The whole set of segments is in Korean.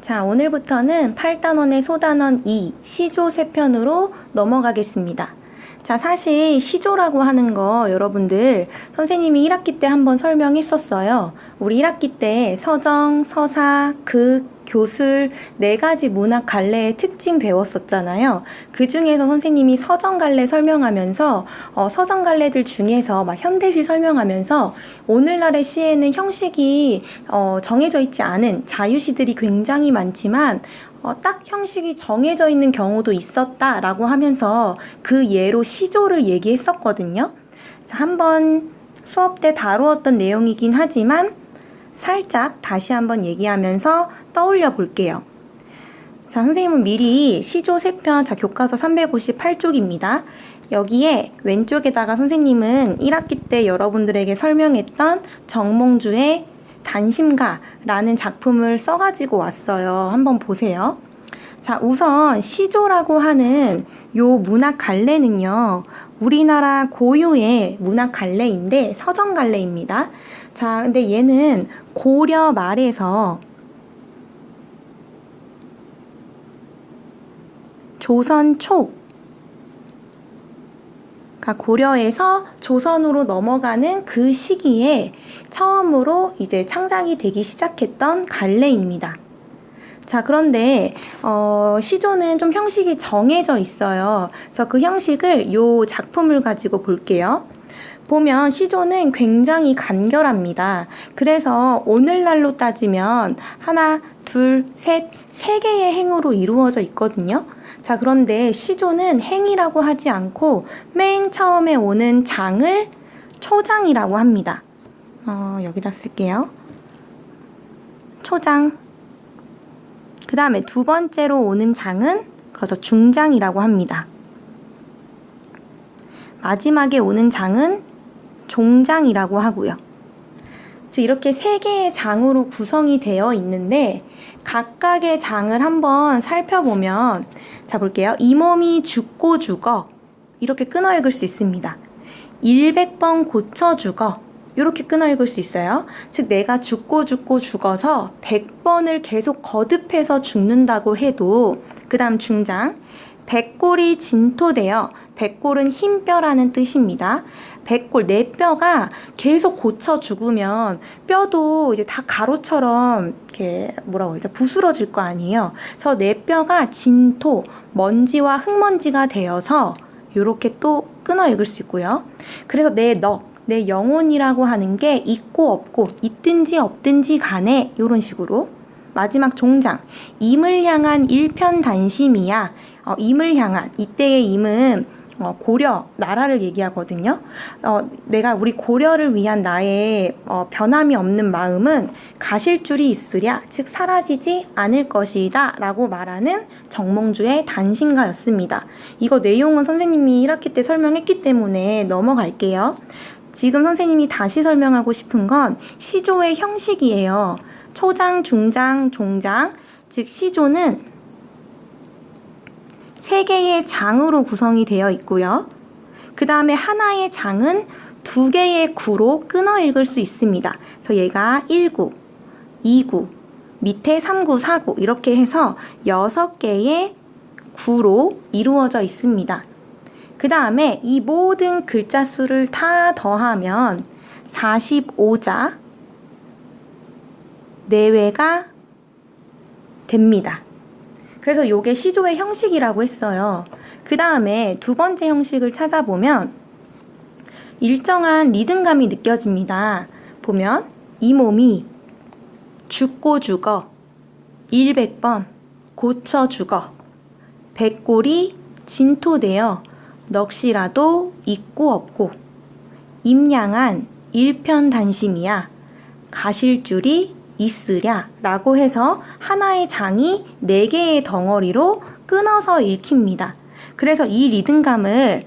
자, 오늘부터는 8단원의 소단원 2, 시조 3편으로 넘어가겠습니다. 자, 사실 시조라고 하는 거 여러분들 선생님이 1학기 때 한번 설명했었어요. 우리 1학기 때 서정, 서사, 극, 교술 4가지 문학 갈래의 특징 배웠었잖아요. 그 중에서 선생님이 서정 갈래 설명하면서 서정 갈래들 중에서 막 현대시 설명하면서 오늘날의 시에는 형식이 정해져 있지 않은 자유시들이 굉장히 많지만 딱 형식이 정해져 있는 경우도 있었다라고 하면서 그 예로 시조를 얘기했었거든요. 자, 한번 수업 때 다루었던 내용이긴 하지만 살짝 다시 한번 얘기하면서 떠올려 볼게요. 자, 선생님은 미리 시조 3편, 자, 교과서 358쪽입니다. 여기에 왼쪽에다가 선생님은 1학기 때 여러분들에게 설명했던 정몽주의 단심가라는 작품을 써가지고 왔어요. 한번 보세요. 자, 우선 시조라고 하는 요 문학 갈래는요, 우리나라 고유의 문학 갈래인데 서정 갈래입니다. 자, 근데 얘는 고려 말에서 조선 초, 그러니까 고려에서 조선으로 넘어가는 그 시기에 처음으로 이제 창작이 되기 시작했던 갈래입니다. 자, 그런데 시조는 좀 형식이 정해져 있어요. 그래서 그 형식을 요 작품을 가지고 볼게요. 보면 시조는 굉장히 간결합니다. 그래서 오늘날로 따지면 하나, 둘, 셋, 3개의 행으로 이루어져 있거든요. 자, 그런데 시조는 행이라고 하지 않고 맨 처음에 오는 장을 초장이라고 합니다. 여기다 쓸게요. 초장. 그 다음에 두 번째로 오는 장은 그래서 중장이라고 합니다. 마지막에 오는 장은 종장이라고 하고요. 즉 이렇게 3개의 장으로 구성이 되어 있는데 각각의 장을 한번 살펴보면, 자, 볼게요. 이 몸이 죽고 죽어, 이렇게 끊어 읽을 수 있습니다. 100번 고쳐 죽어, 이렇게 끊어 읽을 수 있어요. 즉 내가 죽고 죽어서 100번을 계속 거듭해서 죽는다고 해도, 그 다음 중장, 백골이 진토되어, 백골은 흰뼈라는 뜻입니다. 백골, 내 뼈가 계속 고쳐 죽으면 뼈도 이제 다 가루처럼 이렇게 뭐라고 하죠? 부스러질 거 아니에요. 그래서 내 뼈가 진토, 먼지와 흙먼지가 되어서 이렇게 또 끊어 읽을 수 있고요. 그래서 내 영혼이라고 하는 게 있고 없고, 있든지 없든지 간에, 이런 식으로. 마지막 종장, 임을 향한 일편단심이야. 임을 향한, 이때의 임은 고려, 나라를 얘기하거든요. 내가 우리 고려를 위한 나의 변함이 없는 마음은 가실 줄이 있으랴, 즉 사라지지 않을 것이다 라고 말하는 정몽주의 단심가였습니다. 이거 내용은 선생님이 1학기 때 설명했기 때문에 넘어갈게요. 지금 선생님이 다시 설명하고 싶은 건 시조의 형식이에요. 초장, 중장, 종장, 즉 시조는 3개의 장으로 구성이 되어 있고요. 그 다음에 하나의 장은 2개의 구로 끊어 읽을 수 있습니다. 그래서 얘가 1구, 2구, 밑에 3구, 4구 이렇게 해서 6개의 구로 이루어져 있습니다. 그 다음에 이 모든 글자 수를 다 더하면 45자 내외가 됩니다. 그래서 이게 시조의 형식이라고 했어요. 그 다음에 두 번째 형식을 찾아보면 일정한 리듬감이 느껴집니다. 보면 이 몸이 죽고 죽어, 100번 고쳐 죽어, 백골이 진토되어 넋이라도 있고 없고, 임양한 일편단심이야, 가실 줄이 있으랴 라고 해서 하나의 장이 4개의 덩어리로 끊어서 읽힙니다. 그래서 이 리듬감을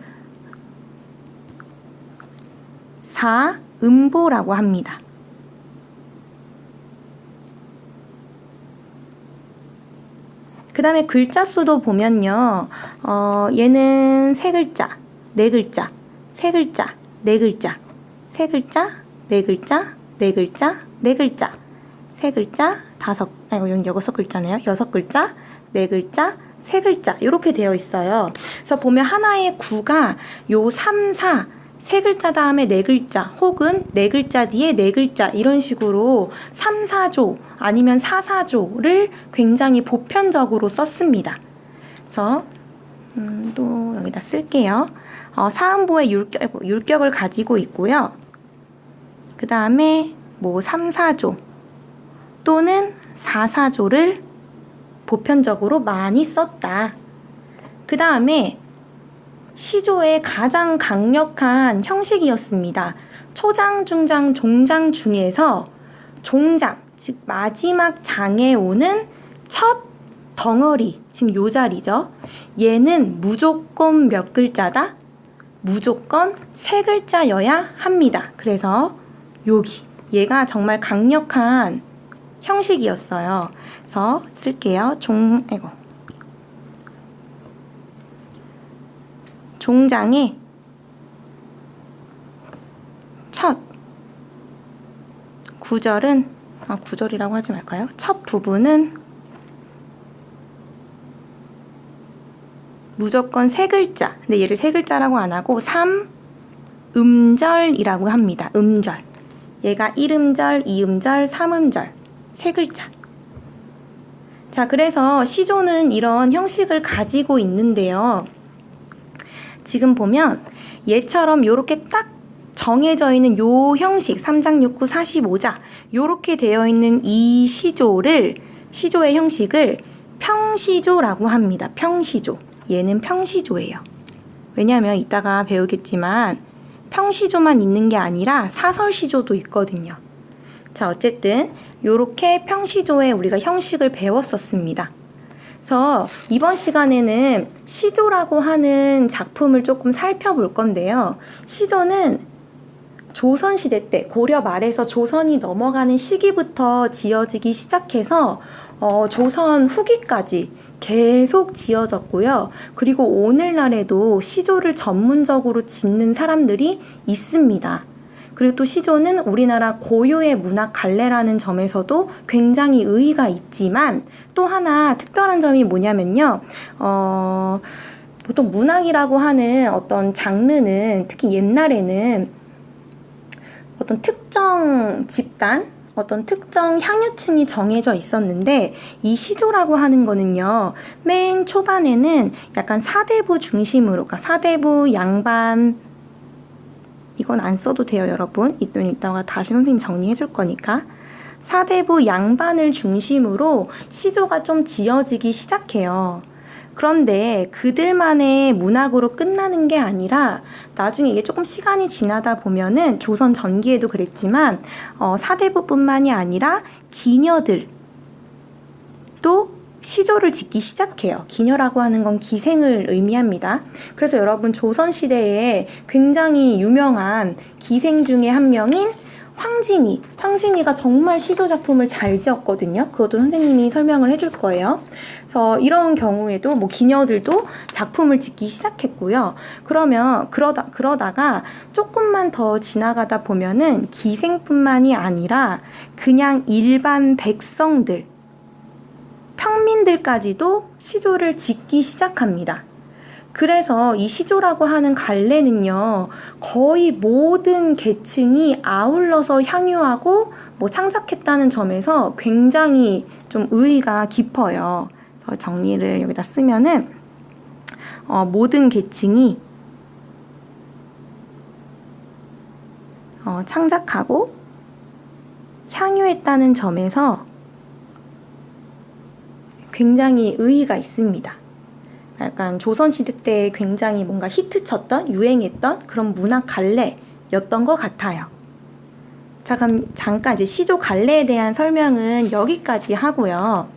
사음보라고 합니다. 그 다음에 글자 수도 보면요, 얘는 3글자, 4글자, 3글자, 4글자, 3글자, 4글자, 4글자, 4글자, 3글자, 여기 6글자네요. 6글자, 4글자, 3글자 이렇게 되어 있어요. 그래서 보면 하나의 구가 요 3, 4, 3글자 다음에 4글자 혹은 4글자 뒤에 4글자 이런 식으로 3, 4조 아니면 4, 4조를 굉장히 보편적으로 썼습니다. 그래서 또 여기다 쓸게요. 사음보의 율격을 가지고 있고요. 그 다음에 뭐 3, 4조 또는 4, 4조를 보편적으로 많이 썼다. 그 다음에 시조의 가장 강력한 형식이었습니다. 초장, 중장, 종장 중에서 종장, 즉 마지막 장에 오는 첫 덩어리, 지금 요 자리죠. 얘는 무조건 몇 글자다? 무조건 3글자여야 합니다. 그래서 여기 얘가 정말 강력한 형식이었어요. 그래서 쓸게요. 종장의 첫 구절은 구절이라고 하지 말까요? 첫 부분은 무조건 3글자. 근데 얘를 3글자라고 안 하고 3음절이라고 합니다. 음절. 얘가 1음절, 2음절, 3음절. 3글자. 자, 그래서 시조는 이런 형식을 가지고 있는데요. 지금 보면 얘처럼 요렇게 딱 정해져 있는 요 형식 3장 6구 45자 요렇게 되어 있는 이 시조의 형식을 평시조라고 합니다. 평시조. 얘는 평시조예요. 왜냐하면 이따가 배우겠지만 평시조만 있는 게 아니라 사설시조도 있거든요. 자, 어쨌든 요렇게 평시조의 우리가 형식을 배웠었습니다. 그래서 이번 시간에는 시조라고 하는 작품을 조금 살펴볼 건데요. 시조는 조선시대 때 고려 말에서 조선이 넘어가는 시기부터 지어지기 시작해서 조선 후기까지 계속 지어졌고요. 그리고 오늘날에도 시조를 전문적으로 짓는 사람들이 있습니다. 그리고 또 시조는 우리나라 고유의 문학 갈래라는 점에서도 굉장히 의의가 있지만 또 하나 특별한 점이 뭐냐면요. 보통 문학이라고 하는 어떤 장르는 특히 옛날에는 어떤 특정 집단, 어떤 특정 향유층이 정해져 있었는데 이 시조라고 하는 거는요. 맨 초반에는 약간 사대부 중심으로, 그러니까 사대부, 양반, 이건 안 써도 돼요, 여러분. 이따가 다시 선생님 정리해 줄 거니까. 사대부 양반을 중심으로 시조가 좀 지어지기 시작해요. 그런데 그들만의 문학으로 끝나는 게 아니라 나중에 이게 조금 시간이 지나다 보면은 조선 전기에도 그랬지만 사대부뿐만이 아니라 기녀들 또 시조를 짓기 시작해요. 기녀라고 하는 건 기생을 의미합니다. 그래서 여러분 조선시대에 굉장히 유명한 기생 중에 한 명인 황진이가 정말 시조 작품을 잘 지었거든요. 그것도 선생님이 설명을 해줄 거예요. 그래서 이런 경우에도 뭐 기녀들도 작품을 짓기 시작했고요. 그러다가 조금만 더 지나가다 보면은 기생뿐만이 아니라 그냥 일반 백성들, 평민들까지도 시조를 짓기 시작합니다. 그래서 이 시조라고 하는 갈래는요, 거의 모든 계층이 아울러서 향유하고 창작했다는 점에서 굉장히 좀 의의가 깊어요. 그래서 정리를 여기다 쓰면은, 모든 계층이 창작하고 향유했다는 점에서 굉장히 의의가 있습니다. 약간 조선시대 때 굉장히 뭔가 히트쳤던, 유행했던 그런 문학 갈래였던 것 같아요. 자, 그럼 잠깐 이제 시조 갈래에 대한 설명은 여기까지 하고요.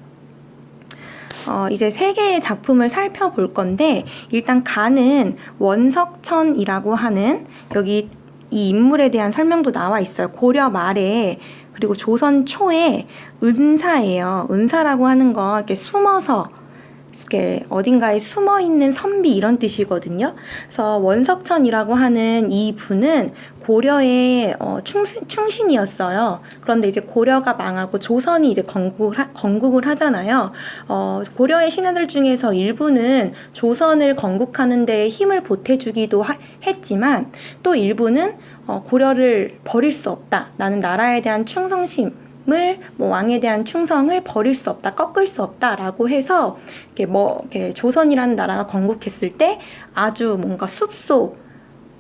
이제 3개의 작품을 살펴볼 건데, 일단 가는 원석천이라고 하는, 여기 이 인물에 대한 설명도 나와 있어요. 고려 말에, 그리고 조선 초에 은사예요. 은사라고 하는 거 이렇게 숨어서 이렇게 어딘가에 숨어 있는 선비 이런 뜻이거든요. 그래서 원석천이라고 하는 이 분은 고려의 충신이었어요. 그런데 이제 고려가 망하고 조선이 이제 건국을 하잖아요. 고려의 신하들 중에서 일부는 조선을 건국하는 데 힘을 보태주기도 했지만 또 일부는 고려를 버릴 수 없다. 나는 나라에 대한 충성심을 왕에 대한 충성을 버릴 수 없다, 꺾을 수 없다라고 해서 이렇게 조선이라는 나라가 건국했을 때 아주 뭔가 숲속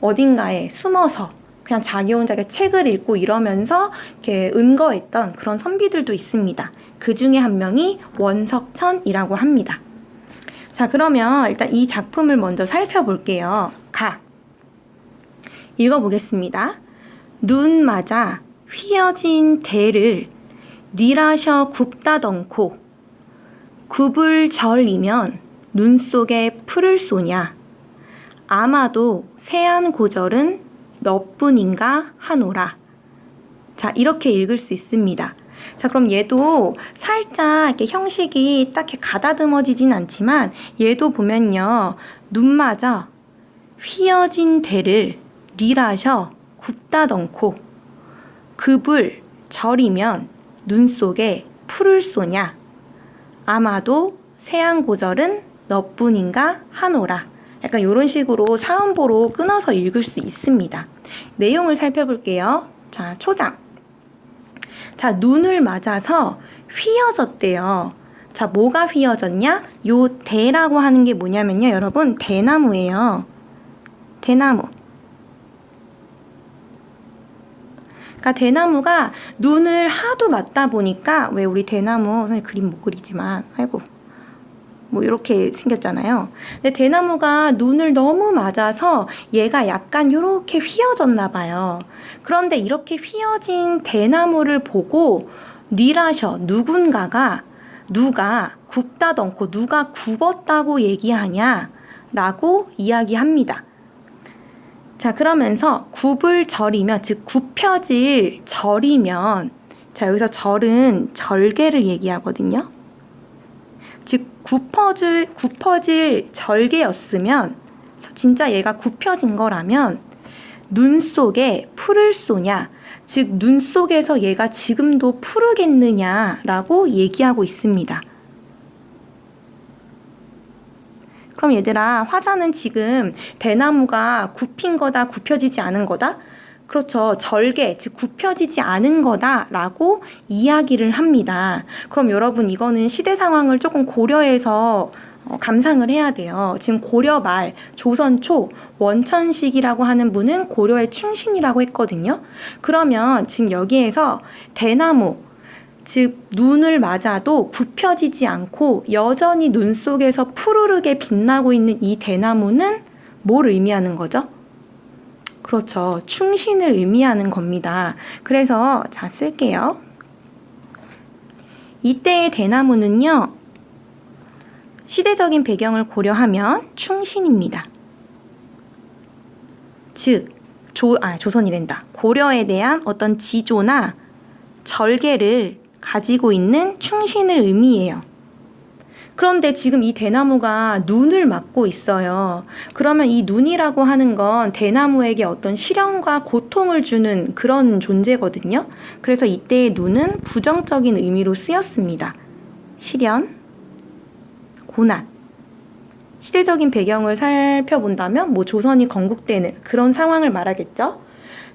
어딘가에 숨어서 그냥 자기 혼자 책을 읽고 이러면서 이렇게 은거했던 그런 선비들도 있습니다. 그 중에 한 명이 원석천이라고 합니다. 자, 그러면 일단 이 작품을 먼저 살펴볼게요. 읽어보겠습니다. 눈 맞아 휘어진 대를 뉘라셔 굽다덩코 굽을 절이면 눈 속에 풀을 쏘냐 아마도 세안 고절은 너뿐인가 하노라. 자, 이렇게 읽을 수 있습니다. 자, 그럼 얘도 살짝 이렇게 형식이 딱 이렇게 가다듬어지진 않지만 얘도 보면요. 눈 맞아 휘어진 대를 뉘라셔 굽다덩코 급을 절이면 눈 속에 풀을 쏘냐 아마도 세안고절은 너뿐인가 하노라. 약간 이런 식으로 사음보로 끊어서 읽을 수 있습니다. 내용을 살펴볼게요. 자, 초장. 자, 눈을 맞아서 휘어졌대요. 자, 뭐가 휘어졌냐? 요 대라고 하는 게 뭐냐면요. 여러분, 대나무예요. 대나무. 그러니까 대나무가 눈을 하도 맞다 보니까 왜 우리 대나무 선생님 그림 못 그리지만 아이고 뭐 이렇게 생겼잖아요. 근데 대나무가 눈을 너무 맞아서 얘가 약간 이렇게 휘어졌나 봐요. 그런데 이렇게 휘어진 대나무를 보고 뉘라셔 누군가가 누가 굽다덩코 누가 굽었다고 얘기하냐 라고 이야기합니다. 자, 그러면서 굽을 절이면, 즉 굽혀질 절이면, 자, 여기서 절은 절개를 얘기하거든요. 즉 굽어질 절개였으면, 진짜 얘가 굽혀진 거라면 눈 속에 풀을 쏘냐, 즉 눈 속에서 얘가 지금도 푸르겠느냐라고 얘기하고 있습니다. 그럼 얘들아, 화자는 지금 대나무가 굽힌 거다, 굽혀지지 않은 거다? 그렇죠. 절개, 즉 굽혀지지 않은 거다라고 이야기를 합니다. 그럼 여러분, 이거는 시대 상황을 조금 고려해서 감상을 해야 돼요. 지금 고려 말, 조선 초, 원천식이라고 하는 분은 고려의 충신이라고 했거든요. 그러면 지금 여기에서 대나무, 즉 눈을 맞아도 굽혀지지 않고 여전히 눈 속에서 푸르르게 빛나고 있는 이 대나무는 뭘 의미하는 거죠? 그렇죠. 충신을 의미하는 겁니다. 그래서 자, 쓸게요. 이때의 대나무는요, 시대적인 배경을 고려하면 충신입니다. 즉 조선이란다. 고려에 대한 어떤 지조나 절개를 가지고 있는 충신을 의미해요. 그런데 지금 이 대나무가 눈을 맞고 있어요. 그러면 이 눈이라고 하는 건 대나무에게 어떤 시련과 고통을 주는 그런 존재거든요. 그래서 이때의 눈은 부정적인 의미로 쓰였습니다. 시련, 고난. 시대적인 배경을 살펴본다면 뭐 조선이 건국되는 그런 상황을 말하겠죠.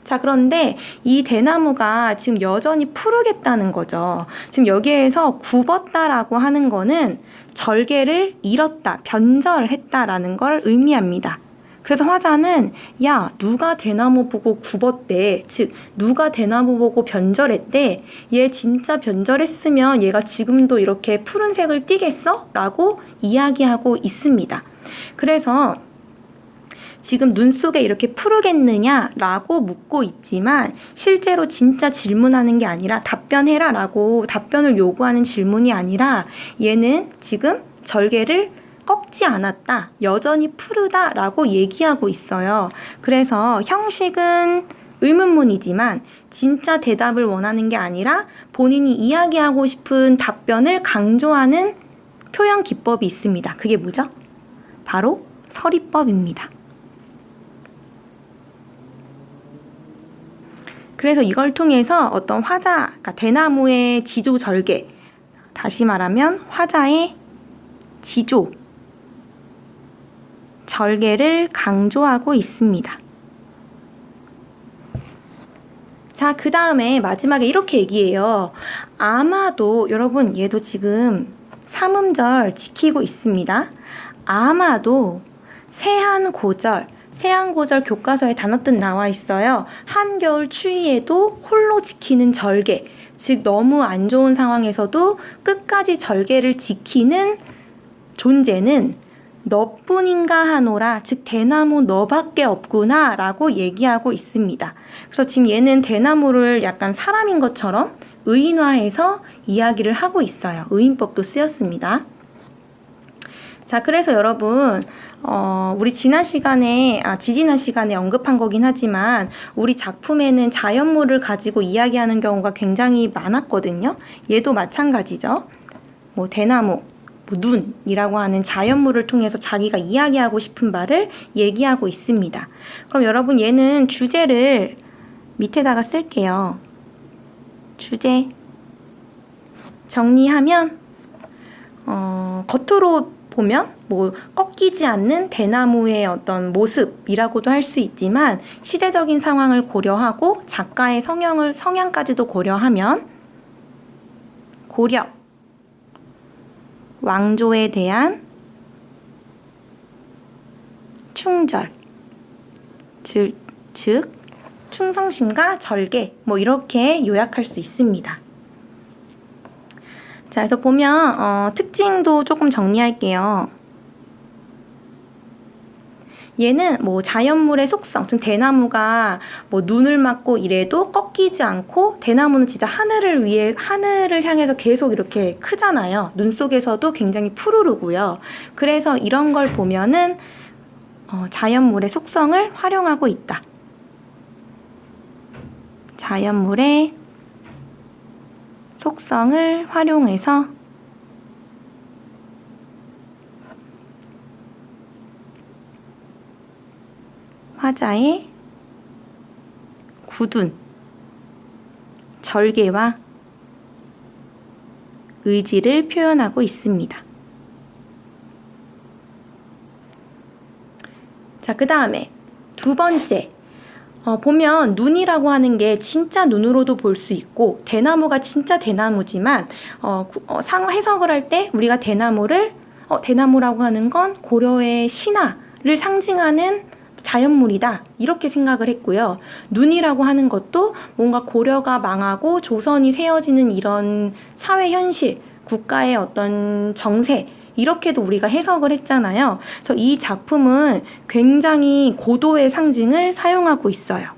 자, 그런데 이 대나무가 지금 여전히 푸르겠다는 거죠. 지금 여기에서 굽었다라고 하는 거는 절개를 잃었다, 변절했다라는 걸 의미합니다. 그래서 화자는 야, 누가 대나무 보고 굽었대, 즉 누가 대나무 보고 변절했대, 얘 진짜 변절했으면 얘가 지금도 이렇게 푸른색을 띠겠어? 라고 이야기하고 있습니다. 그래서 지금 눈 속에 이렇게 푸르겠느냐라고 묻고 있지만 실제로 진짜 질문하는 게 아니라 답변해라라고 답변을 요구하는 질문이 아니라 얘는 지금 절개를 꺾지 않았다, 여전히 푸르다라고 얘기하고 있어요. 그래서 형식은 의문문이지만 진짜 대답을 원하는 게 아니라 본인이 이야기하고 싶은 답변을 강조하는 표현 기법이 있습니다. 그게 뭐죠? 바로 서리법입니다. 그래서 이걸 통해서 어떤 화자, 그러니까 대나무의 지조 절개, 다시 말하면 화자의 지조, 절개를 강조하고 있습니다. 자, 그 다음에 마지막에 이렇게 얘기해요. 아마도, 여러분 얘도 지금 삼음절 지키고 있습니다. 아마도 세한고절 교과서에 단어뜻 나와 있어요. 한겨울 추위에도 홀로 지키는 절개, 즉 너무 안 좋은 상황에서도 끝까지 절개를 지키는 존재는 너뿐인가 하노라, 즉 대나무 너밖에 없구나 라고 얘기하고 있습니다. 그래서 지금 얘는 대나무를 약간 사람인 것처럼 의인화해서 이야기를 하고 있어요. 의인법도 쓰였습니다. 자, 그래서 여러분 우리 지지난 시간에 언급한 거긴 하지만 우리 작품에는 자연물을 가지고 이야기하는 경우가 굉장히 많았거든요. 얘도 마찬가지죠. 뭐 대나무, 눈이라고 하는 자연물을 통해서 자기가 이야기하고 싶은 바를 얘기하고 있습니다. 그럼 여러분 얘는 주제를 밑에다가 쓸게요. 주제 정리하면 겉으로 보면 뭐 꺾이지 않는 대나무의 어떤 모습이라고도 할 수 있지만 시대적인 상황을 고려하고 작가의 성향까지도 고려하면 고려 왕조에 대한 충절, 즉 충성심과 절개, 뭐 이렇게 요약할 수 있습니다. 자, 그래서 보면 특징도 조금 정리할게요. 얘는 뭐 자연물의 속성, 즉 대나무가 뭐 눈을 맞고 이래도 꺾이지 않고, 대나무는 진짜 하늘을 향해서 계속 이렇게 크잖아요. 눈 속에서도 굉장히 푸르르고요. 그래서 이런 걸 보면은 자연물의 속성을 활용하고 있다. 자연물의 속성을 활용해서 화자의 굳은 절개와 의지를 표현하고 있습니다. 자, 그 다음에 두 번째, 보면 눈이라고 하는 게 진짜 눈으로도 볼 수 있고 대나무가 진짜 대나무지만 해석을 할 때 우리가 대나무라고 하는 건 고려의 신화를 상징하는 자연물이다 이렇게 생각을 했고요. 눈이라고 하는 것도 뭔가 고려가 망하고 조선이 세워지는 이런 사회 현실, 국가의 어떤 정세, 이렇게도 우리가 해석을 했잖아요. 그래서 이 작품은 굉장히 고도의 상징을 사용하고 있어요.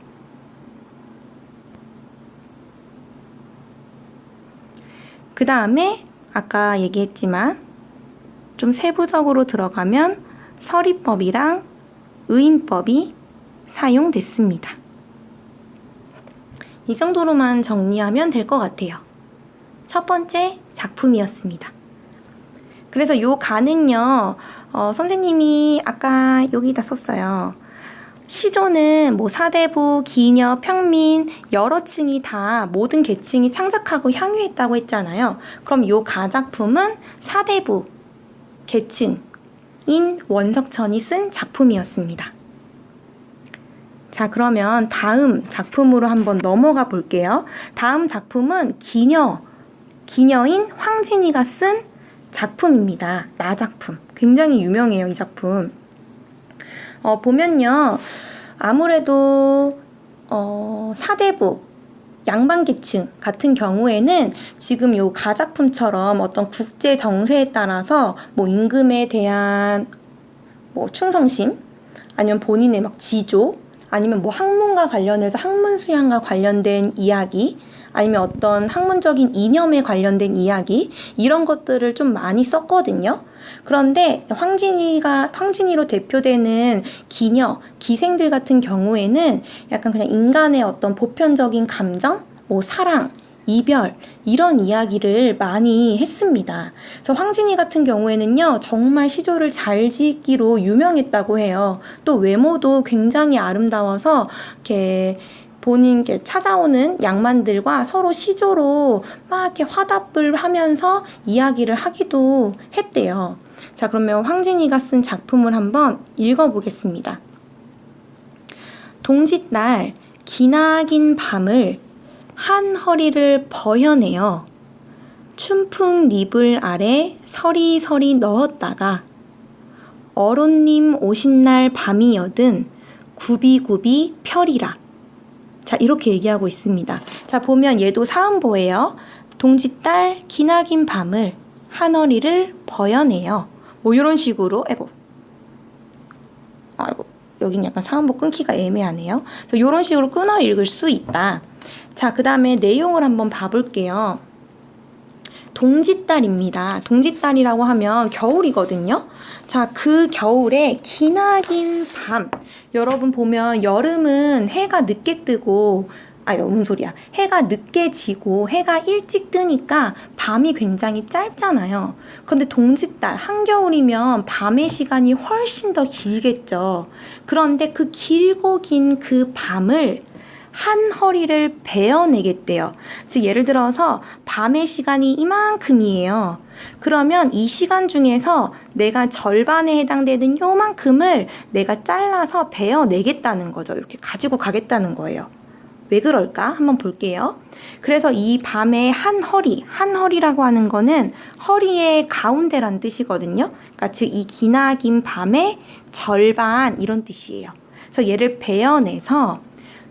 그 다음에 아까 얘기했지만 좀 세부적으로 들어가면 서리법이랑 의인법이 사용됐습니다. 이 정도로만 정리하면 될 것 같아요. 첫 번째 작품이었습니다. 그래서 요 가는요, 선생님이 아까 여기다 썼어요. 시조는 뭐 사대부, 기녀, 평민 여러 층이 다 모든 계층이 창작하고 향유했다고 했잖아요. 그럼 요 가작품은 사대부 계층인 원석천이 쓴 작품이었습니다. 자, 그러면 다음 작품으로 한번 넘어가 볼게요. 다음 작품은 기녀인 황진이가 쓴 작품입니다. 나작품. 굉장히 유명해요, 이 작품. 보면요, 아무래도 사대부 양반계층 같은 경우에는 지금 요 가작품처럼 어떤 국제 정세에 따라서 뭐 임금에 대한 뭐 충성심, 아니면 본인의 막 지조, 아니면 뭐 학문과 관련해서 학문 수양과 관련된 이야기, 아니면 어떤 학문적인 이념에 관련된 이야기, 이런 것들을 좀 많이 썼거든요. 그런데 황진이로 대표되는 기생들 같은 경우에는 약간 그냥 인간의 어떤 보편적인 감정, 뭐 사랑, 이별, 이런 이야기를 많이 했습니다. 그래서 황진이 같은 경우에는요, 정말 시조를 잘 짓기로 유명했다고 해요. 또 외모도 굉장히 아름다워서 이렇게 본인께 찾아오는 양반들과 서로 시조로 막 이렇게 화답을 하면서 이야기를 하기도 했대요. 자, 그러면 황진이가 쓴 작품을 한번 읽어보겠습니다. 동짓날 기나긴 밤을 한 허리를 버여내어 춘풍 니불 아래 서리서리 넣었다가 어론님 오신 날 밤이여든 굽이굽이 펴리라. 자, 이렇게 얘기하고 있습니다. 자, 보면 얘도 사음보예요. 동짓달 기나긴 밤을 한 허리를 버여내요. 뭐 이런 식으로 아이고 여긴 약간 사음보 끊기가 애매하네요. 이런 식으로 끊어 읽을 수 있다. 자, 그 다음에 내용을 한번 봐볼게요. 동짓달입니다. 동짓달이라고 하면 겨울이거든요. 자, 그 겨울에 기나긴 밤. 여러분 보면 여름은 해가 늦게 뜨고, 무슨 소리야. 해가 늦게 지고 해가 일찍 뜨니까 밤이 굉장히 짧잖아요. 그런데 동짓달, 한겨울이면 밤의 시간이 훨씬 더 길겠죠. 그런데 그 길고 긴 그 밤을 한 허리를 베어내겠대요. 즉 예를 들어서 밤의 시간이 이만큼이에요. 그러면 이 시간 중에서 내가 절반에 해당되는 요만큼을 내가 잘라서 베어내겠다는 거죠. 이렇게 가지고 가겠다는 거예요. 왜 그럴까? 한번 볼게요. 그래서 이 밤의 한 허리라고 하는 거는 허리의 가운데란 뜻이거든요. 그러니까 즉 이 기나긴 밤의 절반 이런 뜻이에요. 그래서 얘를 베어내서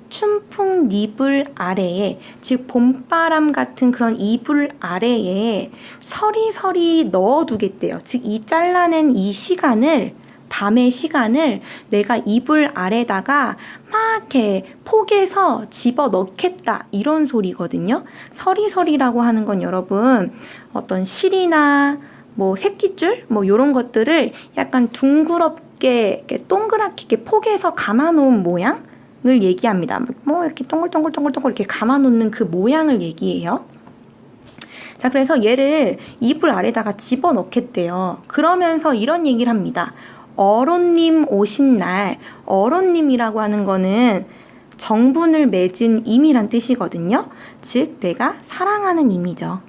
춘풍 니불 아래에, 즉 봄바람 같은 그런 이불 아래에 서리서리 넣어두겠대요. 즉 이 잘라낸 이 시간을, 밤의 시간을 내가 이불 아래다가 막 이렇게 포개서 집어넣겠다, 이런 소리거든요. 서리서리라고 하는 건 여러분 어떤 실이나 뭐 새끼줄 뭐 이런 것들을 약간 둥그럽게 이렇게 동그랗게 이렇게 포개서 감아놓은 모양 을 얘기합니다. 뭐 이렇게 동글동글 이렇게 감아놓는 그 모양을 얘기해요. 자, 그래서 얘를 이불 아래다가 집어넣겠대요. 그러면서 이런 얘기를 합니다. 어론님 오신 날, 어론님이라고 하는 거는 정분을 맺은 임이란 뜻이거든요. 즉 내가 사랑하는 임이죠.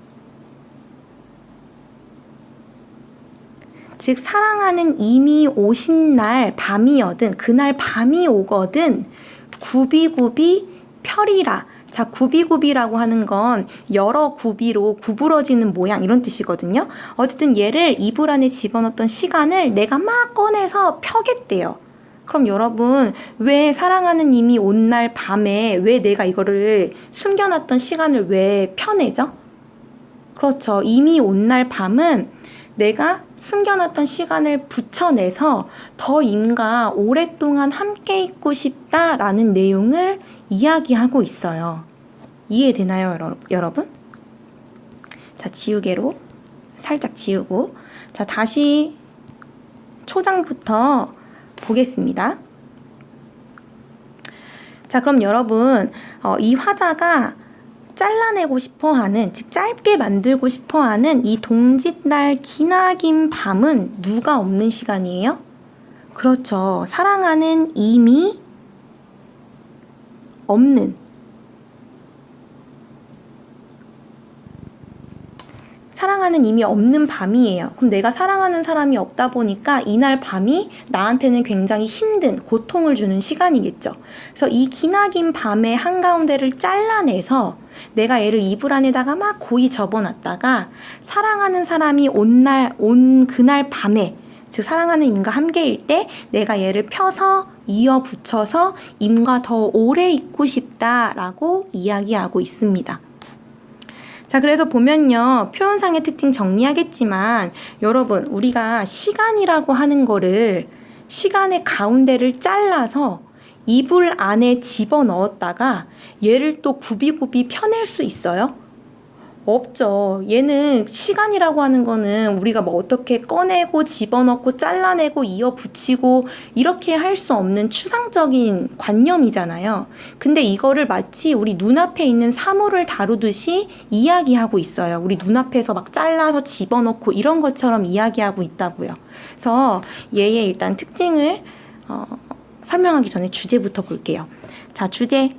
즉 사랑하는 임이 오신 날 밤이여든, 그날 밤이 오거든 굽이굽이 펴리라. 자, 굽이굽이라고 하는 건 여러 굽이로 구부러지는 모양 이런 뜻이거든요. 어쨌든 얘를 이불 안에 집어넣었던 시간을 내가 막 꺼내서 펴겠대요. 그럼 여러분 왜 사랑하는 이미 온 날 밤에 왜 내가 이거를 숨겨놨던 시간을 왜 펴내죠? 그렇죠. 이미 온 날 밤은 내가 숨겨놨던 시간을 붙여내서 더 임과 오랫동안 함께 있고 싶다라는 내용을 이야기하고 있어요. 이해되나요, 여러분? 자, 지우개로 살짝 지우고, 자, 다시 초장부터 보겠습니다. 자, 그럼 여러분, 이 화자가 잘라내고 싶어하는, 즉 짧게 만들고 싶어하는 이 동짓날 기나긴 밤은 누가 없는 시간이에요? 그렇죠. 사랑하는 임이 없는, 사랑하는 임이 없는 밤이에요. 그럼 내가 사랑하는 사람이 없다 보니까 이날 밤이 나한테는 굉장히 힘든, 고통을 주는 시간이겠죠. 그래서 이 기나긴 밤의 한가운데를 잘라내서 내가 얘를 이불 안에다가 막 고이 접어놨다가 사랑하는 사람이 온 그날 밤에, 즉 사랑하는 임과 함께일 때 내가 얘를 펴서 이어 붙여서 임과 더 오래 있고 싶다라고 이야기하고 있습니다. 자, 그래서 보면요, 표현상의 특징 정리하겠지만 여러분 우리가 시간이라고 하는 거를, 시간의 가운데를 잘라서 이불 안에 집어넣었다가 얘를 또 굽이굽이 펴낼 수 있어요? 없죠. 얘는 시간이라고 하는 거는 우리가 뭐 어떻게 꺼내고 집어넣고 잘라내고 이어 붙이고 이렇게 할 수 없는 추상적인 관념이잖아요. 근데 이거를 마치 우리 눈앞에 있는 사물을 다루듯이 이야기하고 있어요. 우리 눈앞에서 막 잘라서 집어넣고 이런 것처럼 이야기하고 있다고요. 그래서 얘의 일단 특징을 설명하기 전에 주제부터 볼게요. 자, 주제.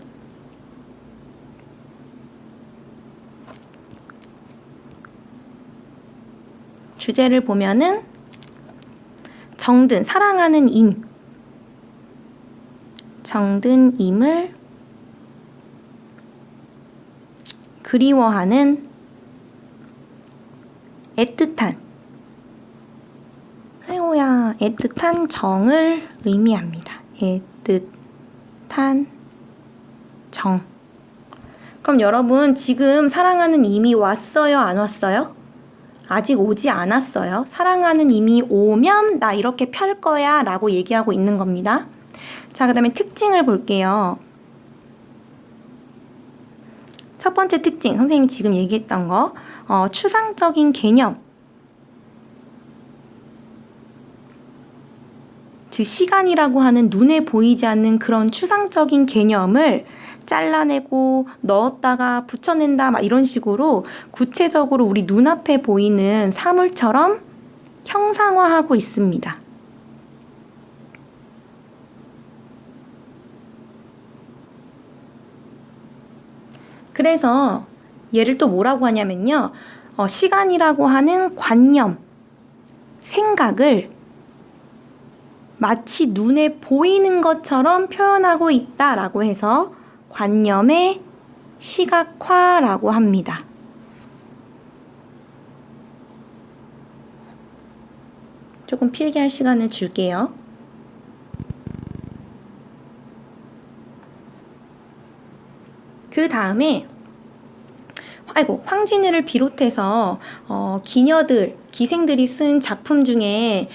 주제를 보면은 정든, 사랑하는 임. 정든 임을 그리워하는 애틋한, 아이고야, 애틋한 정을 의미합니다. 애틋한 정. 그럼 여러분 지금 사랑하는 임이 왔어요? 안 왔어요? 아직 오지 않았어요. 사랑하는 임이 오면 나 이렇게 펼 거야 라고 얘기하고 있는 겁니다. 자, 그 다음에 특징을 볼게요. 첫 번째 특징, 선생님이 지금 얘기했던 거, 추상적인 개념. 즉 시간이라고 하는 눈에 보이지 않는 그런 추상적인 개념을 잘라내고 넣었다가 붙여낸다 막 이런 식으로 구체적으로 우리 눈앞에 보이는 사물처럼 형상화하고 있습니다. 그래서 얘를 또 뭐라고 하냐면요. 시간이라고 하는 관념, 생각을 마치 눈에 보이는 것처럼 표현하고 있다라고 해서 관념의 시각화라고 합니다. 조금 필기할 시간을 줄게요. 그 다음에 황진이를 비롯해서 기녀들, 기생들이 쓴 작품 중에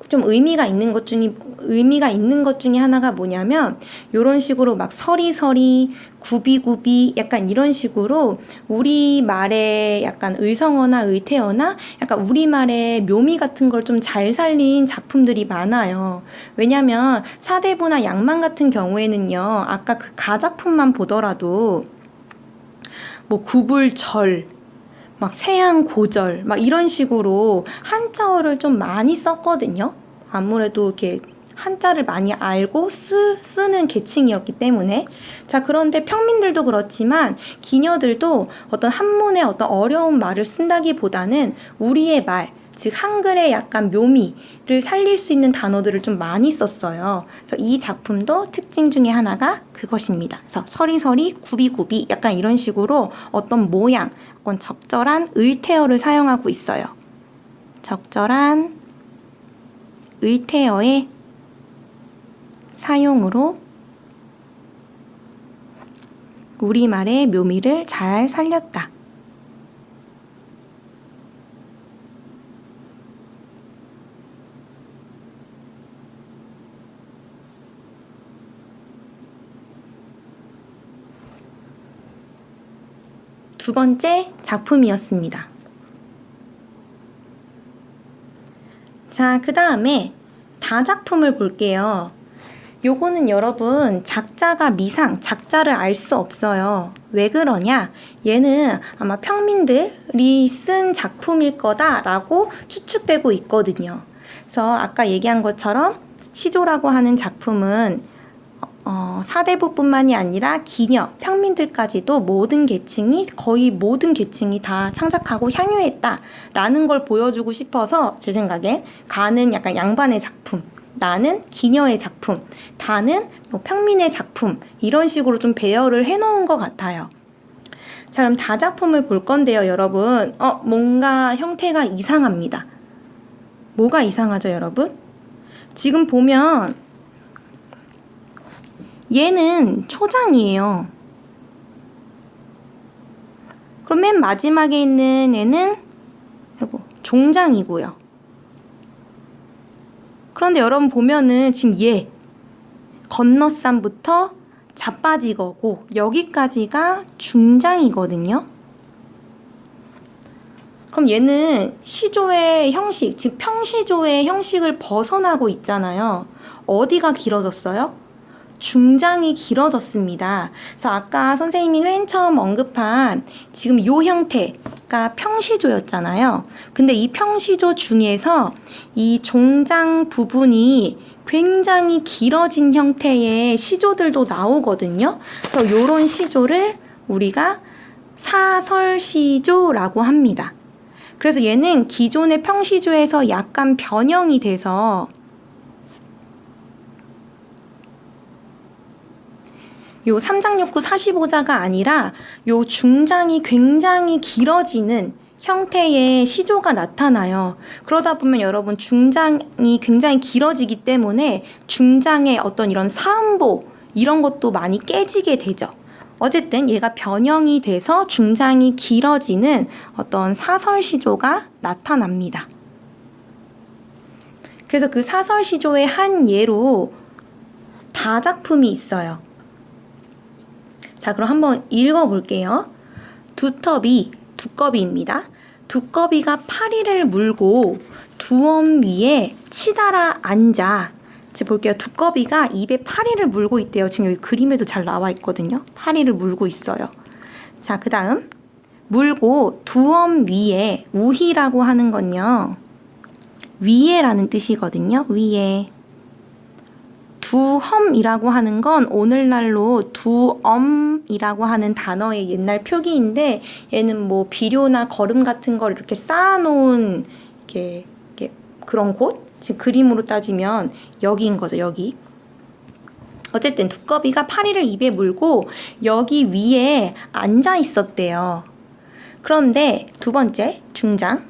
좀 의미가 있는 것 중에 하나가 뭐냐면 이런 식으로 막 서리서리, 구비구비 약간 이런 식으로 우리말의 약간 의성어나 의태어나 약간 우리말의 묘미 같은 걸 좀 잘 살린 작품들이 많아요. 왜냐면 사대부나 양만 같은 경우에는요. 아까 그 가작품만 보더라도 뭐 구불절, 막 세양고절 막 이런 식으로 한자어를 좀 많이 썼거든요. 아무래도 이렇게 한자를 많이 알고 쓰는 계층이었기 때문에. 자, 그런데 평민들도 그렇지만 기녀들도 어떤 한문의 어떤 어려운 말을 쓴다기보다는 우리의 말, 즉 한글의 약간 묘미를 살릴 수 있는 단어들을 좀 많이 썼어요. 그래서 이 작품도 특징 중에 하나가 그것입니다. 그래서 서리서리, 구비구비 약간 이런 식으로 어떤 모양, 어떤 적절한 의태어를 사용하고 있어요. 적절한 의태어의 사용으로 우리말의 묘미를 잘 살렸다. 두 번째 작품이었습니다. 자, 그 다음에 다작품을 볼게요. 요거는 여러분 작자가 미상, 작자를 알 수 없어요. 왜 그러냐? 얘는 아마 평민들이 쓴 작품일 거다라고 추측되고 있거든요. 그래서 아까 얘기한 것처럼 시조라고 하는 작품은 사대부뿐만이 아니라 기녀, 평민들까지도 거의 모든 계층이 다 창작하고 향유했다라는 걸 보여주고 싶어서 제 생각엔 가는 약간 양반의 작품, 나는 기녀의 작품, 다는 평민의 작품 이런 식으로 좀 배열을 해놓은 것 같아요. 자, 그럼 다작품을 볼 건데요, 여러분. 뭔가 형태가 이상합니다. 뭐가 이상하죠, 여러분? 지금 보면 얘는 초장이에요. 그럼 맨 마지막에 있는 애는 종장이고요. 그런데 여러분 보면은 지금 얘 건너쌈부터 자빠지거고 여기까지가 중장이거든요. 그럼 얘는 시조의 형식, 즉 평시조의 형식을 벗어나고 있잖아요. 어디가 길어졌어요? 중장이 길어졌습니다. 그래서 아까 선생님이 맨 처음 언급한 지금 요 형태가 평시조였잖아요. 근데 이 평시조 중에서 이 종장 부분이 굉장히 길어진 형태의 시조들도 나오거든요. 그래서 요런 시조를 우리가 사설시조라고 합니다. 그래서 얘는 기존의 평시조에서 약간 변형이 돼서 요 삼장육구 45자가 아니라 요 중장이 굉장히 길어지는 형태의 시조가 나타나요. 그러다 보면 여러분 중장이 굉장히 길어지기 때문에 중장의 어떤 이런 사음보 이런 것도 많이 깨지게 되죠. 어쨌든 얘가 변형이 돼서 중장이 길어지는 어떤 사설시조가 나타납니다. 그래서 그 사설시조의 한 예로 다작품이 있어요. 자, 그럼 한번 읽어볼게요. 두꺼비입니다. 두꺼비가 파리를 물고 두엄 위에 치달아 앉아. 지금 볼게요. 두꺼비가 입에 파리를 물고 있대요. 지금 여기 그림에도 잘 나와 있거든요. 파리를 물고 있어요. 자, 그 다음 물고 두엄 위에, 우희라고 하는 건요, 위에라는 뜻이거든요. 위에. 두험이라고 하는 건 오늘날로 두엄이라고 하는 단어의 옛날 표기인데, 얘는 뭐 비료나 거름 같은 걸 이렇게 쌓아놓은 이렇게 그런 곳? 지금 그림으로 따지면 여기인 거죠. 여기. 어쨌든 두꺼비가 파리를 입에 물고 여기 위에 앉아 있었대요. 그런데 두 번째 중장.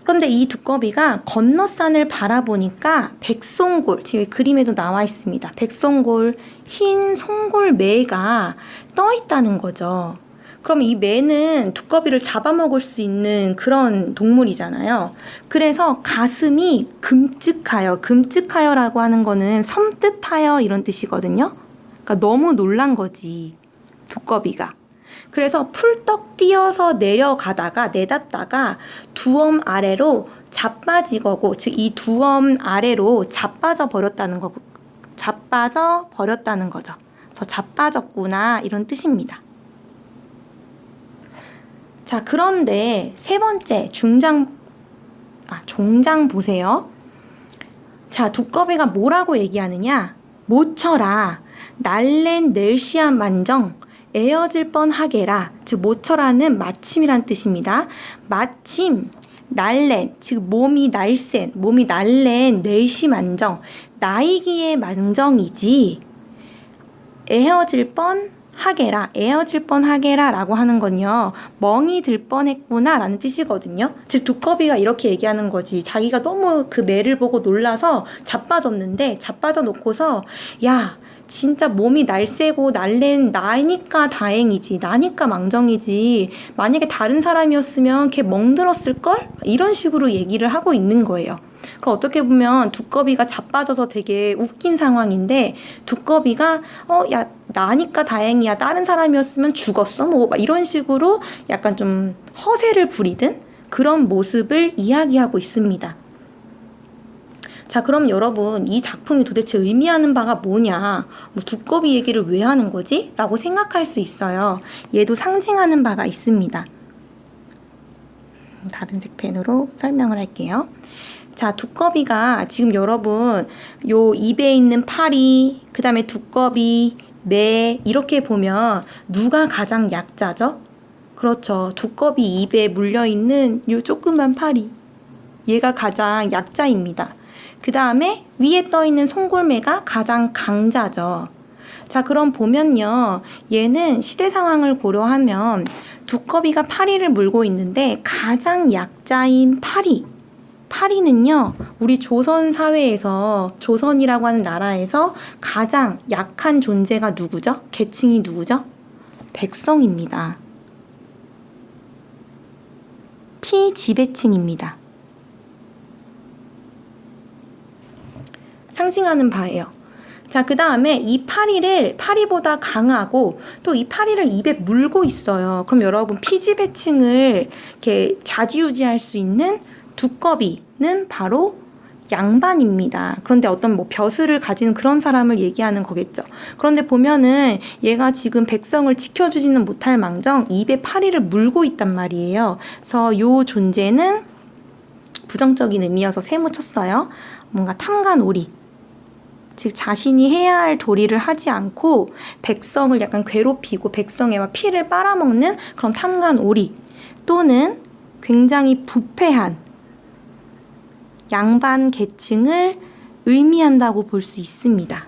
그런데 이 두꺼비가 건너산을 바라보니까 백송골, 지금 그림에도 나와 있습니다. 백송골, 흰 송골매가 떠 있다는 거죠. 그럼 이 매는 두꺼비를 잡아먹을 수 있는 그런 동물이잖아요. 그래서 가슴이 금측하여, 금측하여라고 하는 거는 섬뜩하여 이런 뜻이거든요. 그러니까 너무 놀란 거지, 두꺼비가. 그래서 풀떡 뛰어서 내닫다가 두엄 아래로 자빠지고, 즉 이 두엄 아래로 자빠져 버렸다는 거죠. 그래서 자빠졌구나 이런 뜻입니다. 자, 그런데 세 번째 종장 보세요. 자, 두꺼비가 뭐라고 얘기하느냐? 모쳐라, 날랜 넬시한 만정, 에어질 뻔하게라. 즉 모처라는 마침이란 뜻입니다. 마침, 날랜, 즉 몸이 날랜 넬시만정, 나이기의 만정이지. 에어질 뻔하게라 라고 하는 건요, 멍이 들 뻔했구나 라는 뜻이거든요. 즉 두꺼비가 이렇게 얘기하는 거지. 자기가 너무 그 매를 보고 놀라서 자빠졌는데, 자빠져 놓고서 야, 진짜 몸이 날쌔고 날랜 나니까 다행이지, 나니까 망정이지, 만약에 다른 사람이었으면 걔 멍들었을걸? 이런 식으로 얘기를 하고 있는 거예요. 그럼 어떻게 보면 두꺼비가 자빠져서 되게 웃긴 상황인데, 두꺼비가 야, 나니까 다행이야, 다른 사람이었으면 죽었어, 뭐 이런 식으로 약간 좀 허세를 부리든 그런 모습을 이야기하고 있습니다. 자, 그럼 여러분 이 작품이 도대체 의미하는 바가 뭐냐, 뭐 두꺼비 얘기를 왜 하는 거지? 라고 생각할 수 있어요. 얘도 상징하는 바가 있습니다. 다른 색펜으로 설명을 할게요. 자, 두꺼비가 지금 여러분 요 입에 있는 파리, 그 다음에 두꺼비, 매 이렇게 보면 누가 가장 약자죠? 그렇죠. 두꺼비 입에 물려있는 요 조그만 파리, 얘가 가장 약자입니다. 그 다음에 위에 떠있는 송골매가 가장 강자죠. 자, 그럼 보면요, 얘는 시대 상황을 고려하면 두꺼비가 파리를 물고 있는데 가장 약자인 파리는요, 우리 조선 사회에서, 조선이라고 하는 나라에서 가장 약한 존재가 누구죠? 계층이 누구죠? 백성입니다. 피지배층입니다. 상징하는 바예요. 자, 그 다음에 이 파리보다 강하고 또 이 파리를 입에 물고 있어요. 그럼 여러분 피지배층을 이렇게 좌지우지할 수 있는 두꺼비는 바로 양반입니다. 그런데 어떤 뭐 벼슬을 가진 그런 사람을 얘기하는 거겠죠. 그런데 보면은 얘가 지금 백성을 지켜주지는 못할 망정 입에 파리를 물고 있단 말이에요. 그래서 요 존재는 부정적인 의미여서 세모 쳤어요. 뭔가 탐관오리. 즉 자신이 해야 할 도리를 하지 않고 백성을 약간 괴롭히고 백성의 막 피를 빨아먹는 그런 탐관오리 또는 굉장히 부패한 양반 계층을 의미한다고 볼 수 있습니다.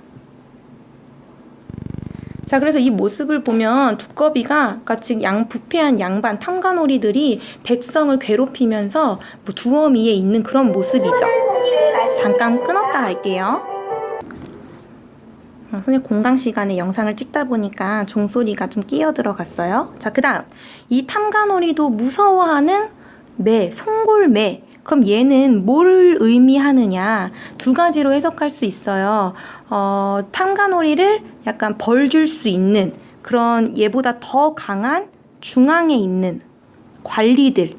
자, 그래서 이 모습을 보면 두꺼비가 즉 부패한 양반 탐관오리들이 백성을 괴롭히면서 뭐 두어미에 있는 그런 모습이죠. 잠깐 끊었다 할게요. 선생님 공강 시간에 영상을 찍다 보니까 종소리가 좀 끼어 들어갔어요. 자, 그 다음 이 탐관오리도 무서워하는 매, 송골매. 그럼 얘는 뭘 의미하느냐? 두 가지로 해석할 수 있어요. 탐관오리를 약간 벌 줄 수 있는 그런 얘보다 더 강한 중앙에 있는 관리들을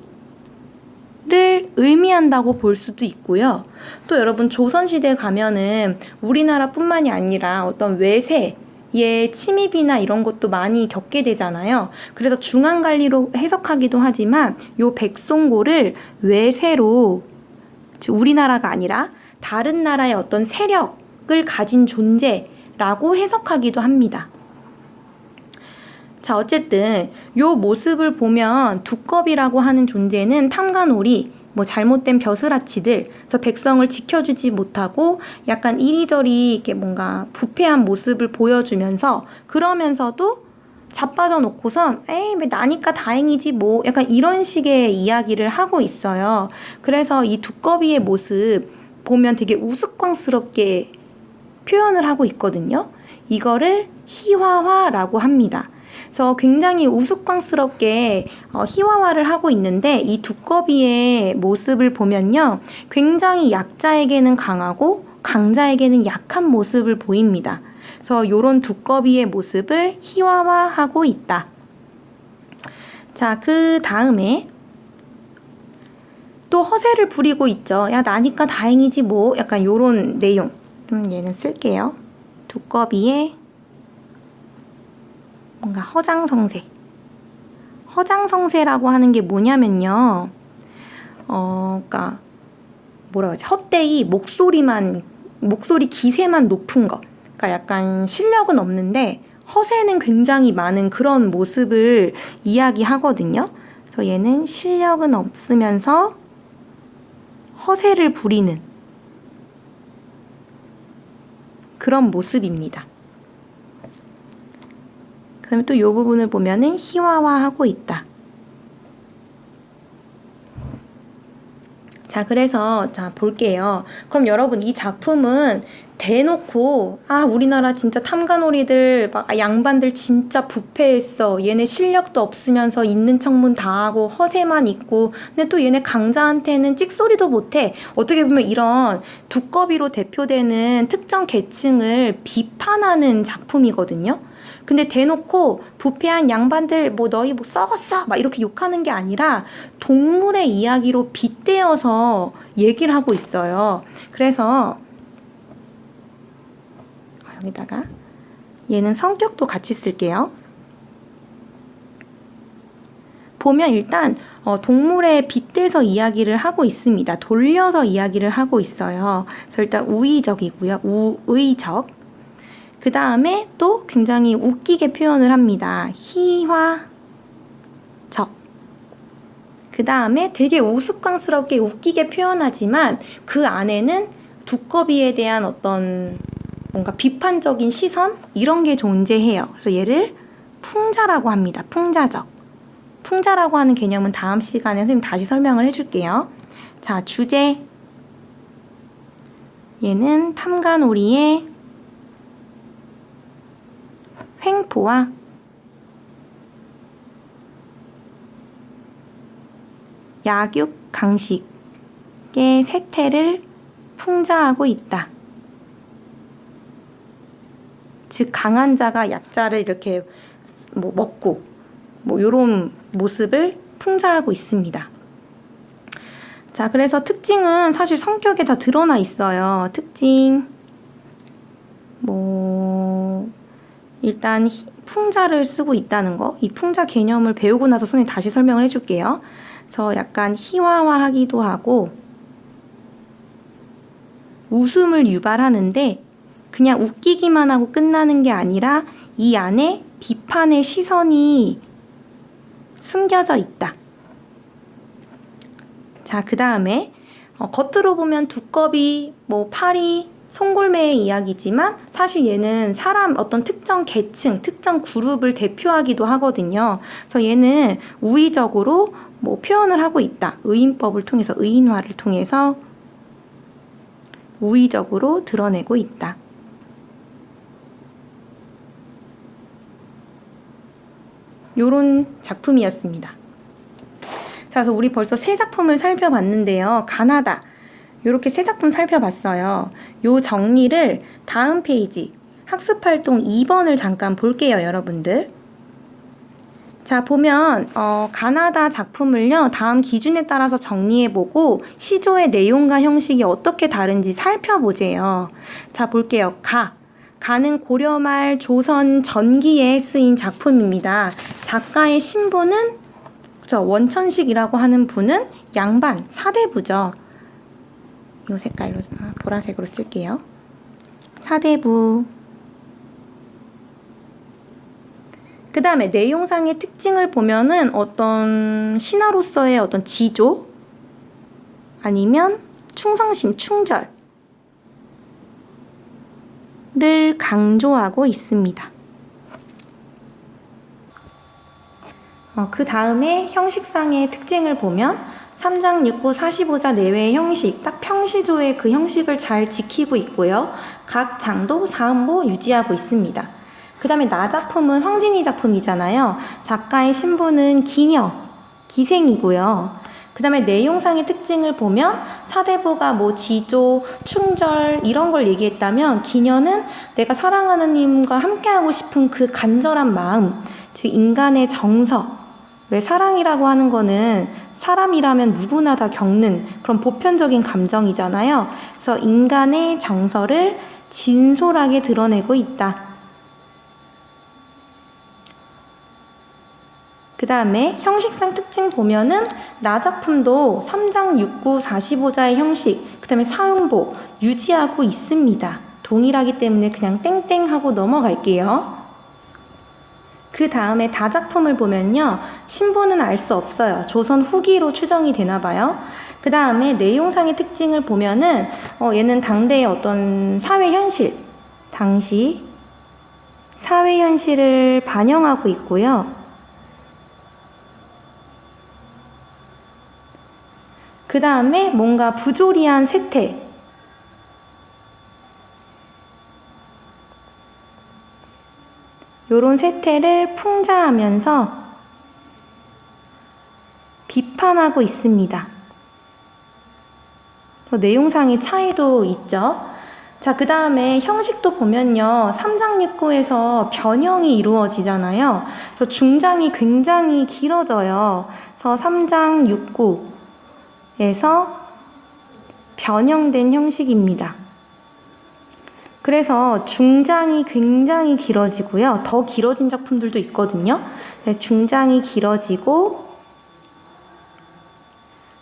의미한다고 볼 수도 있고요. 또 여러분 조선시대 가면은 우리나라뿐만이 아니라 어떤 외세의 침입이나 이런 것도 많이 겪게 되잖아요. 그래서 중앙관리로 해석하기도 하지만 요 백송고를 외세로, 즉 우리나라가 아니라 다른 나라의 어떤 세력을 가진 존재라고 해석하기도 합니다. 자, 어쨌든 요 모습을 보면 두꺼비라고 하는 존재는 탐관오리, 뭐 잘못된 벼슬아치들, 그래서 백성을 지켜주지 못하고 약간 이리저리 이렇게 뭔가 부패한 모습을 보여주면서 그러면서도 자빠져 놓고선 에이 왜 나니까 다행이지 뭐 약간 이런 식의 이야기를 하고 있어요. 그래서 이 두꺼비의 모습 보면 되게 우스꽝스럽게 표현을 하고 있거든요. 이거를 희화화라고 합니다. 그래서 굉장히 우스꽝스럽게 희화화를 하고 있는데 이 두꺼비의 모습을 보면요. 굉장히 약자에게는 강하고 강자에게는 약한 모습을 보입니다. 그래서 이런 두꺼비의 모습을 희화화하고 있다. 자, 그 다음에 또 허세를 부리고 있죠. 야, 나니까 다행이지 뭐 약간 요런 내용. 얘는 쓸게요. 두꺼비의 뭔가 허장성세. 허장성세라고 하는 게 뭐냐면요. 그러니까 뭐라고 하지? 헛되이 목소리 기세만 높은 거. 그러니까 약간 실력은 없는데 허세는 굉장히 많은 그런 모습을 이야기하거든요. 그래서 얘는 실력은 없으면서 허세를 부리는 그런 모습입니다. 그다음에 또 이 부분을 보면은 희화화하고 있다. 자, 그래서 자 볼게요. 그럼 여러분 이 작품은 대놓고 우리나라 진짜 탐관오리들 막 양반들 진짜 부패했어. 얘네 실력도 없으면서 있는 척문 다 하고 허세만 있고 근데 또 얘네 강자한테는 찍소리도 못해. 어떻게 보면 이런 두꺼비로 대표되는 특정 계층을 비판하는 작품이거든요. 근데 대놓고 부패한 양반들 뭐 너희 뭐 썩었어 막 이렇게 욕하는 게 아니라 동물의 이야기로 빗대어서 얘기를 하고 있어요. 그래서 여기다가 얘는 성격도 같이 쓸게요. 보면 일단 동물에 빗대서 이야기를 하고 있습니다. 돌려서 이야기를 하고 있어요. 그래서 일단 우의적이고요. 우의적. 그 다음에 또 굉장히 웃기게 표현을 합니다. 희화적. 그 다음에 되게 우스꽝스럽게 웃기게 표현하지만 그 안에는 두꺼비에 대한 어떤 뭔가 비판적인 시선? 이런 게 존재해요. 그래서 얘를 풍자라고 합니다. 풍자적. 풍자라고 하는 개념은 다음 시간에 선생님 다시 설명을 해줄게요. 자, 주제. 얘는 탐관오리의 횡포와 약육 강식의 세태를 풍자하고 있다. 즉 강한 자가 약자를 이렇게 뭐 먹고 뭐 이런 모습을 풍자하고 있습니다. 자, 그래서 특징은 사실 성격에 다 드러나 있어요. 특징 뭐 일단 풍자를 쓰고 있다는 거, 이 풍자 개념을 배우고 나서 선생님 다시 설명을 해줄게요. 그래서 약간 희화화하기도 하고 웃음을 유발하는데 그냥 웃기기만 하고 끝나는 게 아니라 이 안에 비판의 시선이 숨겨져 있다. 자, 그 다음에 겉으로 보면 두꺼비, 뭐 파리, 송골매의 이야기지만 사실 얘는 사람 어떤 특정 계층, 특정 그룹을 대표하기도 하거든요. 그래서 얘는 우의적으로 뭐 표현을 하고 있다. 의인법을 통해서, 의인화를 통해서 우의적으로 드러내고 있다. 요런 작품이었습니다. 자, 그래서 우리 벌써 세 작품을 살펴봤는데요. 가나다. 요렇게 세 작품 살펴봤어요. 요 정리를 다음 페이지 학습활동 2번을 잠깐 볼게요, 여러분들. 자, 보면 가나다 작품을요, 다음 기준에 따라서 정리해보고 시조의 내용과 형식이 어떻게 다른지 살펴보세요. 자, 볼게요. 가는 고려말 조선 전기에 쓰인 작품입니다. 작가의 신분은 원천식이라고 하는 분은 양반, 사대부죠. 이 색깔로, 보라색으로 쓸게요. 사대부. 그 다음에 내용상의 특징을 보면은 어떤 신하로서의 어떤 지조 아니면 충성심, 충절을 강조하고 있습니다. 그 다음에 형식상의 특징을 보면 3장 6구 45자 내외의 형식, 딱 평시조의 그 형식을 잘 지키고 있고요. 각 장도 사음보 유지하고 있습니다. 그 다음에 나 작품은 황진이 작품이잖아요. 작가의 신분은 기녀, 기생이고요. 그 다음에 내용상의 특징을 보면 사대부가 뭐 지조, 충절 이런 걸 얘기했다면 기녀는 내가 사랑하는 님과 함께하고 싶은 그 간절한 마음, 즉 인간의 정서. 왜 사랑이라고 하는 거는 사람이라면 누구나 다 겪는 그런 보편적인 감정이잖아요. 그래서 인간의 정서를 진솔하게 드러내고 있다. 그 다음에 형식상 특징 보면은 나 작품도 3장 6구 45자의 형식, 그 다음에 사음보 유지하고 있습니다. 동일하기 때문에 그냥 땡땡 하고 넘어갈게요. 그 다음에 다 작품을 보면요. 신분은 알 수 없어요. 조선 후기로 추정이 되나 봐요. 그 다음에 내용상의 특징을 보면은 얘는 당대의 어떤 사회 현실, 당시 사회 현실을 반영하고 있고요. 그 다음에 뭔가 부조리한 세태, 요런 세태를 풍자하면서 비판하고 있습니다. 내용상의 차이도 있죠. 자, 그 다음에 형식도 보면요. 3장 6구에서 변형이 이루어지잖아요. 그래서 중장이 굉장히 길어져요. 그래서 3장 6구에서 변형된 형식입니다. 그래서 중장이 굉장히 길어지고요. 더 길어진 작품들도 있거든요. 중장이 길어지고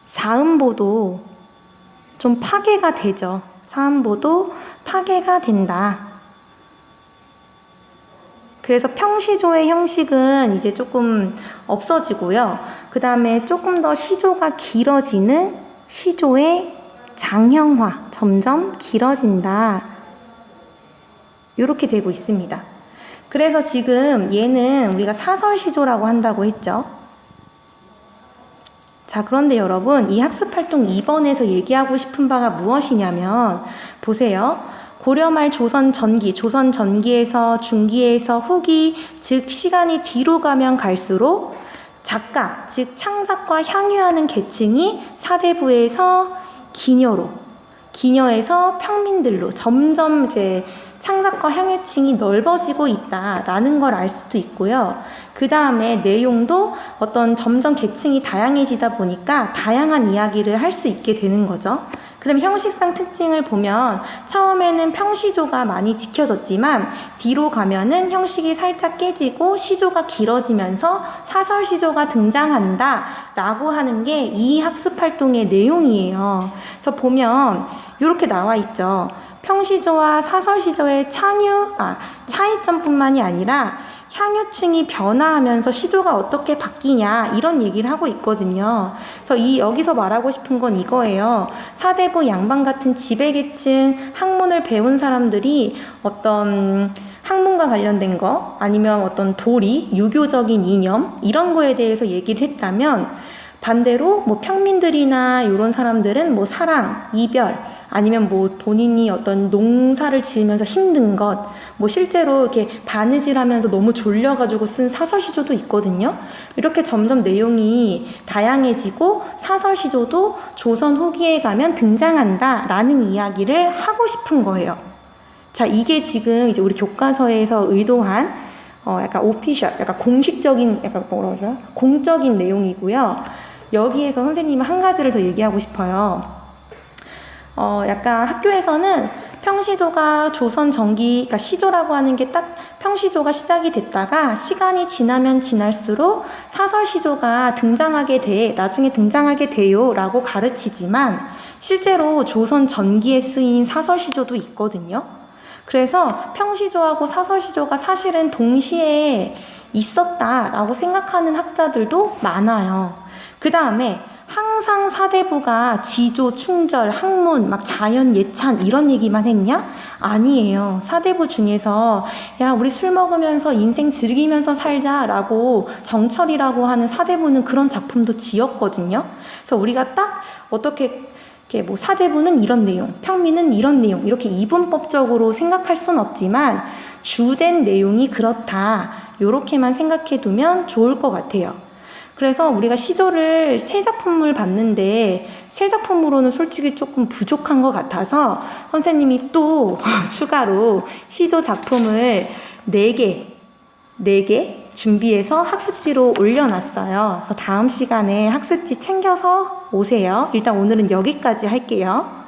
사음보도 좀 파괴가 되죠. 사음보도 파괴가 된다. 그래서 평시조의 형식은 이제 조금 없어지고요. 그 다음에 조금 더 시조가 길어지는 시조의 장형화, 점점 길어진다. 이렇게 되고 있습니다. 그래서 지금 얘는 우리가 사설시조라고 한다고 했죠. 자, 그런데 여러분, 이 학습활동 2번에서 얘기하고 싶은 바가 무엇이냐면, 보세요. 고려말 조선 전기에서 중기에서 후기, 즉 시간이 뒤로 가면 갈수록 작가, 즉 창작과 향유하는 계층이 사대부에서 기녀로, 기녀에서 평민들로 점점 이제 창작과 향유층이 넓어지고 있다라는 걸 알 수도 있고요. 그 다음에 내용도 어떤 점점 계층이 다양해지다 보니까 다양한 이야기를 할 수 있게 되는 거죠. 그 다음에 형식상 특징을 보면 처음에는 평시조가 많이 지켜졌지만 뒤로 가면은 형식이 살짝 깨지고 시조가 길어지면서 사설시조가 등장한다 라고 하는 게 이 학습활동의 내용이에요. 그래서 보면 이렇게 나와 있죠. 평시조와 사설시조의 차이점뿐만이 아니라 향유층이 변화하면서 시조가 어떻게 바뀌냐 이런 얘기를 하고 있거든요. 그래서 여기서 말하고 싶은 건 이거예요. 사대부 양반 같은 지배계층 학문을 배운 사람들이 어떤 학문과 관련된 거 아니면 어떤 도리, 유교적인 이념 이런 거에 대해서 얘기를 했다면 반대로 뭐 평민들이나 이런 사람들은 뭐 사랑, 이별 아니면 뭐 본인이 어떤 농사를 지으면서 힘든 것, 뭐 실제로 이렇게 바느질하면서 너무 졸려가지고 쓴 사설시조도 있거든요. 이렇게 점점 내용이 다양해지고 사설시조도 조선 후기에 가면 등장한다라는 이야기를 하고 싶은 거예요. 자, 이게 지금 이제 우리 교과서에서 의도한 약간 오피셜, 약간 공식적인, 약간 뭐라고 하죠? 공적인 내용이고요. 여기에서 선생님은 한 가지를 더 얘기하고 싶어요. 약간 학교에서는 평시조가 조선 전기, 그러니까 시조라고 하는 게 딱 평시조가 시작이 됐다가 시간이 지나면 지날수록 사설시조가 나중에 등장하게 돼요 라고 가르치지만 실제로 조선 전기에 쓰인 사설시조도 있거든요. 그래서 평시조하고 사설시조가 사실은 동시에 있었다라고 생각하는 학자들도 많아요. 그 다음에 항상 사대부가 지조, 충절, 학문, 막 자연, 예찬 이런 얘기만 했냐? 아니에요. 사대부 중에서 야 우리 술 먹으면서 인생 즐기면서 살자라고 정철이라고 하는 사대부는 그런 작품도 지었거든요. 그래서 우리가 딱 어떻게 뭐 사대부는 이런 내용, 평민은 이런 내용 이렇게 이분법적으로 생각할 순 없지만 주된 내용이 그렇다 요렇게만 생각해 두면 좋을 것 같아요. 그래서 우리가 시조를 세 작품을 봤는데 세 작품으로는 솔직히 조금 부족한 것 같아서 선생님이 또 추가로 시조 작품을 4개 준비해서 학습지로 올려놨어요. 그래서 다음 시간에 학습지 챙겨서 오세요. 일단 오늘은 여기까지 할게요.